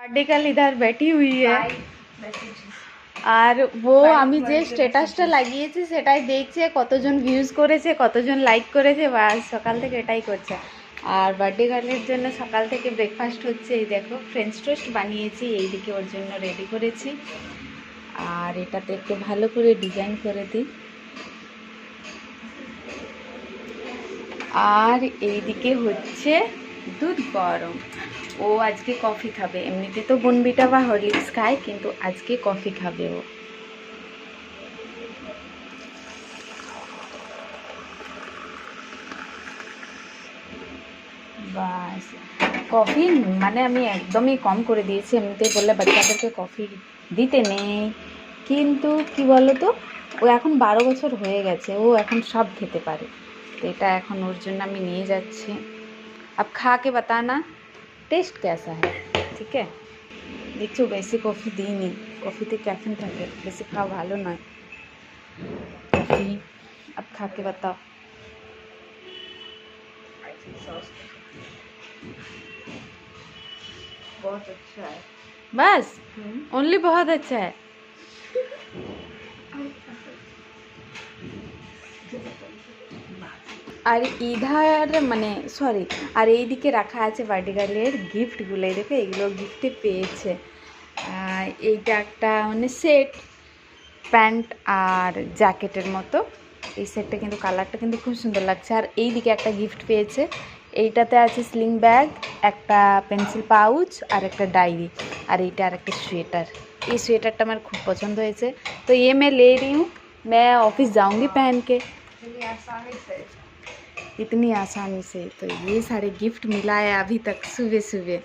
Birthday कल इधर बैठी हुई है আর ও আমি যে স্ট্যাটাসটা লাগিয়েছি সেটাই দেখছে কতজন ভিউজ করেছে কতজন লাইক করেছে বাস সকাল থেকে এটাই করছে। আর বার্থডে গার্লের জন্য সকাল থেকে ব্রেকফাস্ট হচ্ছে, এই দেখো ফ্রেঞ্চ টোস্ট বানিয়েছি, এইদিকে ওর জন্য রেডি করেছি। আর এটাতে একটু ভালো করে ডিজাইন করে দিই। আর এইদিকে হচ্ছে দুধ গরম, ও আজকে কফি খাবে। এমনিতে তো বনবিটা বা হরলিক্স খায়, কিন্তু আজকে কফি খাবে ও। বাস কফি মানে আমি একদমই কম করে দিয়েছি, এমনিতেই বললে বাচ্চাদেরকে কফি দিতে নেই, কিন্তু কি বলো তো ও এখন 12 বছর হয়ে গেছে, ও এখন সব খেতে পারে। তো এটা এখন ওর জন্য আমি নিয়ে যাচ্ছি। अब खा के बताना टेस्ट कैसा है, ठीक है। দেখছো বেশি কফি দিইনি, কফিতে ক্যাফিন থাকে, বেশি খাওয়া ভালো নয়। কফি अब खा के बताओ। बहुत अच्छा है, बस ओनली बहुत अच्छा है। আর ইধার মানে সরি, আর এইদিকে রাখা আছে বার্থডে গার্লের গিফটগুলো। দেখো এগুলো গিফটে পেয়েছে। এইটা একটা মানে সেট, প্যান্ট আর জ্যাকেটের মতো। এই সেটটা কিন্তু কালারটা কিন্তু খুব সুন্দর লাগছে। আর এইদিকে একটা গিফট পেয়েছে, এইটাতে আছে স্লিং ব্যাগ, একটা পেন্সিল পাউচ আর একটা ডায়েরি, আর এইটা আর একটা সোয়েটার। এই সোয়েটারটা আমার খুব পছন্দ হয়েছে, তো ये मैं ले रही हूँ, मैं ऑफिस जाऊँगी पहन के इतनी आसानी से। तो ये सारे गिफ्ट मिला है अभी तक सुबह सुबह।